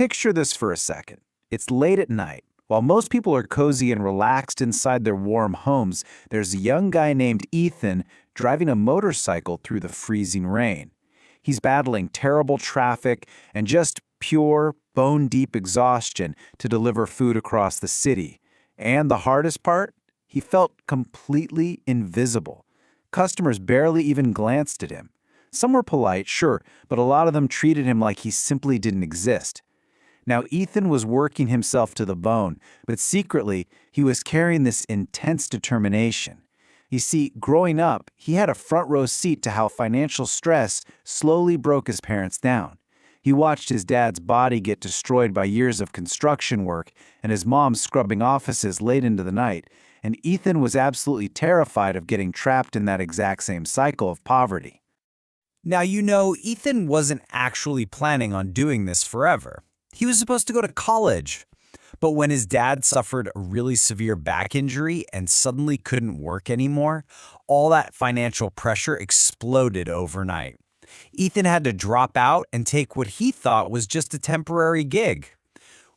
Picture this for a second. It's late at night. While most people are cozy and relaxed inside their warm homes, there's a young guy named Ethan driving a motorcycle through the freezing rain. He's battling terrible traffic and just pure, bone-deep exhaustion to deliver food across the city. And the hardest part? He felt completely invisible. Customers barely even glanced at him. Some were polite, sure, but a lot of them treated him like he simply didn't exist. Now, Ethan was working himself to the bone, but secretly, he was carrying this intense determination. You see, growing up, he had a front-row seat to how financial stress slowly broke his parents down. He watched his dad's body get destroyed by years of construction work and his mom scrubbing offices late into the night, and Ethan was absolutely terrified of getting trapped in that exact same cycle of poverty. Now, Ethan wasn't actually planning on doing this forever. He was supposed to go to college. But when his dad suffered a really severe back injury and suddenly couldn't work anymore, all that financial pressure exploded overnight. Ethan had to drop out and take what he thought was just a temporary gig,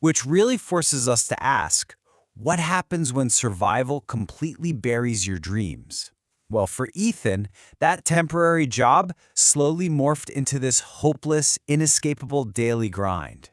which really forces us to ask, what happens when survival completely buries your dreams? Well, for Ethan, that temporary job slowly morphed into this hopeless, inescapable daily grind.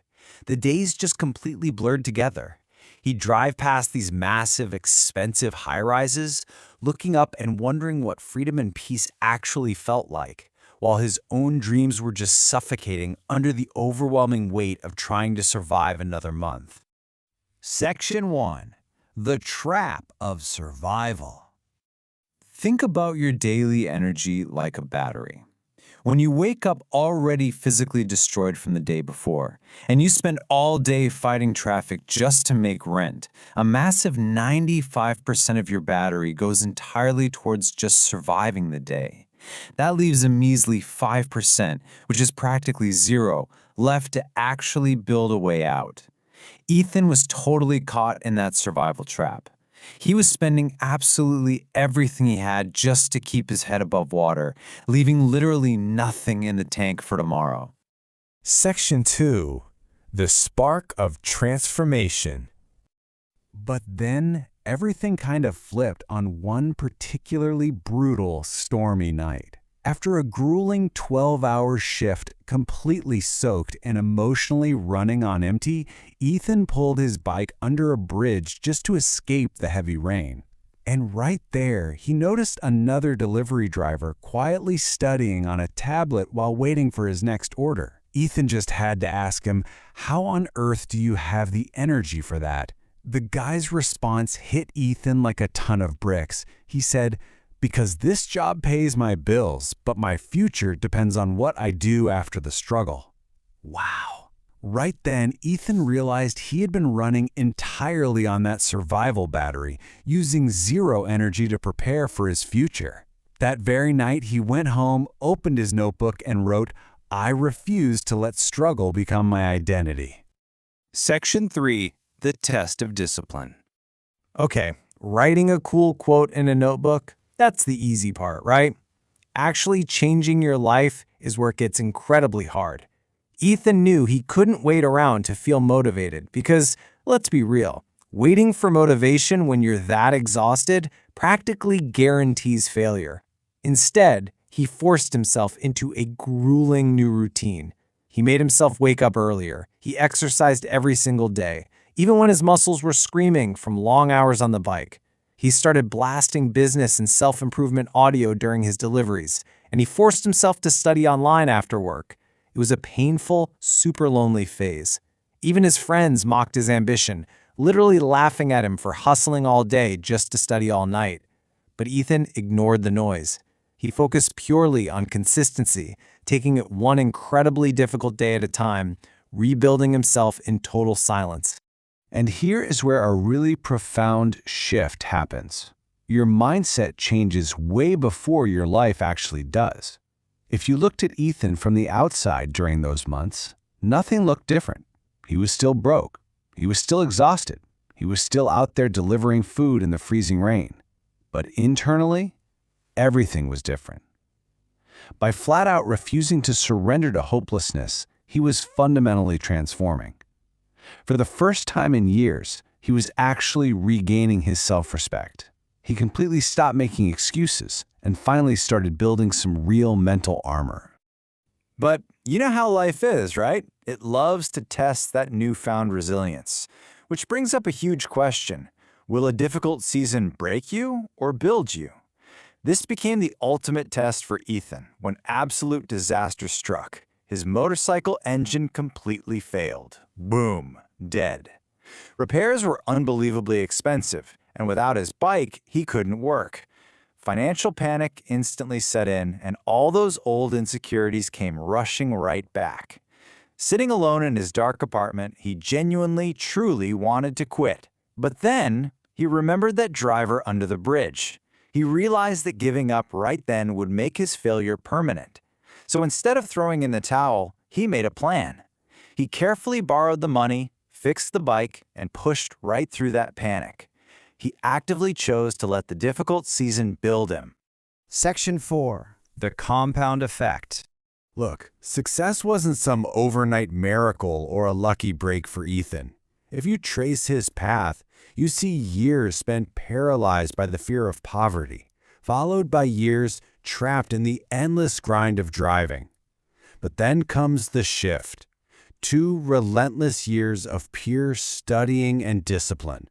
The days just completely blurred together. He'd drive past these massive, expensive high-rises, looking up and wondering what freedom and peace actually felt like, while his own dreams were just suffocating under the overwhelming weight of trying to survive another month. Section 1. The Trap of Survival. Think about your daily energy like a battery. When you wake up already physically destroyed from the day before, and you spend all day fighting traffic just to make rent, a massive 95% of your battery goes entirely towards just surviving the day. That leaves a measly 5%, which is practically zero, left to actually build a way out. Ethan was totally caught in that survival trap. He was spending absolutely everything he had just to keep his head above water, leaving literally nothing in the tank for tomorrow. Section 2. The Spark of Transformation. But then everything kind of flipped on one particularly brutal, stormy night. After a grueling 12-hour shift, completely soaked and emotionally running on empty, Ethan pulled his bike under a bridge just to escape the heavy rain. And right there, he noticed another delivery driver quietly studying on a tablet while waiting for his next order. Ethan just had to ask him, "How on earth do you have the energy for that?" The guy's response hit Ethan like a ton of bricks. He said, "Because this job pays my bills, but my future depends on what I do after the struggle." Wow. Right then, Ethan realized he had been running entirely on that survival battery, using zero energy to prepare for his future. That very night, he went home, opened his notebook, and wrote, "I refuse to let struggle become my identity." Section 3. The Test of Discipline. Okay, writing a cool quote in a notebook, that's the easy part, right? Actually changing your life is where it gets incredibly hard. Ethan knew he couldn't wait around to feel motivated because, let's be real, waiting for motivation when you're that exhausted practically guarantees failure. Instead, he forced himself into a grueling new routine. He made himself wake up earlier. He exercised every single day, even when his muscles were screaming from long hours on the bike. He started blasting business and self-improvement audio during his deliveries, and he forced himself to study online after work. It was a painful, super lonely phase. Even his friends mocked his ambition, literally laughing at him for hustling all day just to study all night. But Ethan ignored the noise. He focused purely on consistency, taking it one incredibly difficult day at a time, rebuilding himself in total silence. And here is where a really profound shift happens. Your mindset changes way before your life actually does. If you looked at Ethan from the outside during those months, nothing looked different. He was still broke. He was still exhausted. He was still out there delivering food in the freezing rain. But internally, everything was different. By flat out refusing to surrender to hopelessness, he was fundamentally transforming. For the first time in years, he was actually regaining his self-respect. He completely stopped making excuses and finally started building some real mental armor. But you know how life is, right? It loves to test that newfound resilience. Which brings up a huge question. Will a difficult season break you or build you? This became the ultimate test for Ethan when absolute disaster struck. His motorcycle engine completely failed. Boom, dead. Repairs were unbelievably expensive, and without his bike, he couldn't work. Financial panic instantly set in, and all those old insecurities came rushing right back. Sitting alone in his dark apartment, he genuinely, truly wanted to quit. But then, he remembered that driver under the bridge. He realized that giving up right then would make his failure permanent. So instead of throwing in the towel, he made a plan. He carefully borrowed the money, fixed the bike, and pushed right through that panic. He actively chose to let the difficult season build him. Section 4. The compound effect. Look, success wasn't some overnight miracle or a lucky break for Ethan. If you trace his path, you see years spent paralyzed by the fear of poverty, followed by years trapped in the endless grind of driving. But then comes the shift. 2 relentless years of pure studying and discipline.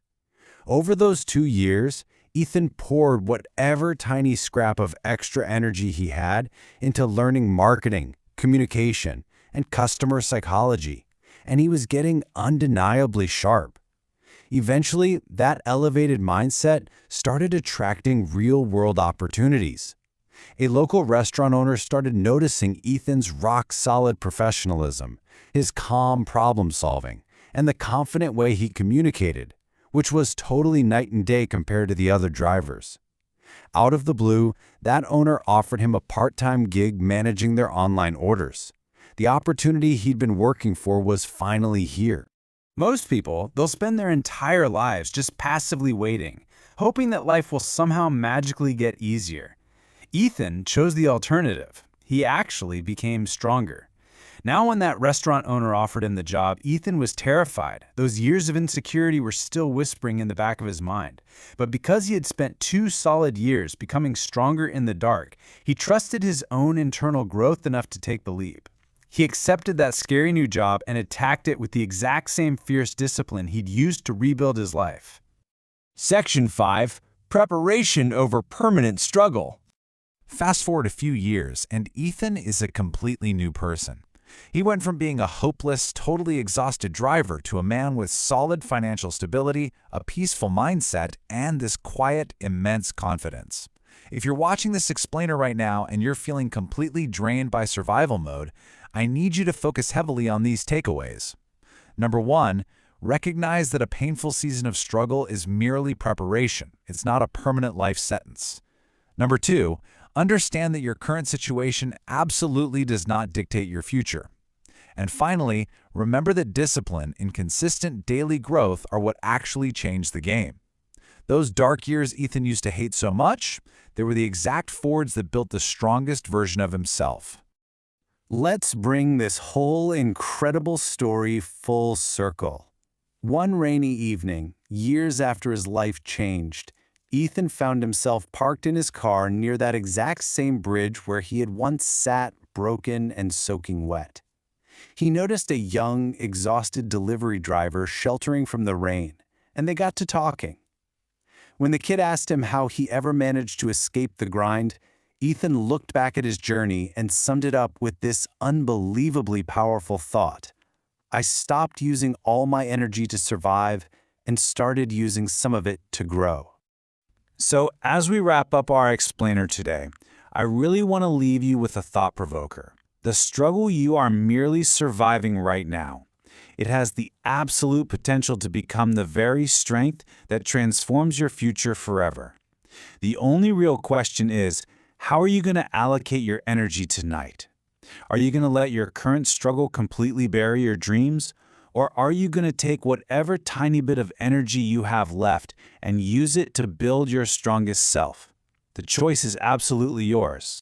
Over those 2 years, Ethan poured whatever tiny scrap of extra energy he had into learning marketing, communication, and customer psychology, and he was getting undeniably sharp. Eventually, that elevated mindset started attracting real-world opportunities. A local restaurant owner started noticing Ethan's rock-solid professionalism, his calm problem-solving, and the confident way he communicated, which was totally night and day compared to the other drivers. Out of the blue, that owner offered him a part-time gig managing their online orders. The opportunity he'd been working for was finally here. Most people, they'll spend their entire lives just passively waiting, hoping that life will somehow magically get easier. Ethan chose the alternative. He actually became stronger. Now when that restaurant owner offered him the job, Ethan was terrified. Those years of insecurity were still whispering in the back of his mind. But because he had spent 2 solid years becoming stronger in the dark, he trusted his own internal growth enough to take the leap. He accepted that scary new job and attacked it with the exact same fierce discipline he'd used to rebuild his life. Section 5. Preparation over permanent struggle. Fast forward a few years, and Ethan is a completely new person. He went from being a hopeless, totally exhausted driver to a man with solid financial stability, a peaceful mindset, and this quiet, immense confidence. If you're watching this explainer right now and you're feeling completely drained by survival mode, I need you to focus heavily on these takeaways. Number 1, recognize that a painful season of struggle is merely preparation. It's not a permanent life sentence. Number 2, understand that your current situation absolutely does not dictate your future. And finally, remember that discipline and consistent daily growth are what actually changed the game. Those dark years Ethan used to hate so much, they were the exact fords that built the strongest version of himself. Let's bring this whole incredible story full circle. One rainy evening, years after his life changed, Ethan found himself parked in his car near that exact same bridge where he had once sat, broken and soaking wet. He noticed a young, exhausted delivery driver sheltering from the rain, and they got to talking. When the kid asked him how he ever managed to escape the grind, Ethan looked back at his journey and summed it up with this unbelievably powerful thought. I stopped using all my energy to survive and started using some of it to grow. So as we wrap up our explainer today, I really want to leave you with a thought provoker. The struggle you are merely surviving right now. It has the absolute potential to become the very strength that transforms your future forever. The only real question is, how are you going to allocate your energy tonight? Are you going to let your current struggle completely bury your dreams? Or are you going to take whatever tiny bit of energy you have left and use it to build your strongest self? The choice is absolutely yours.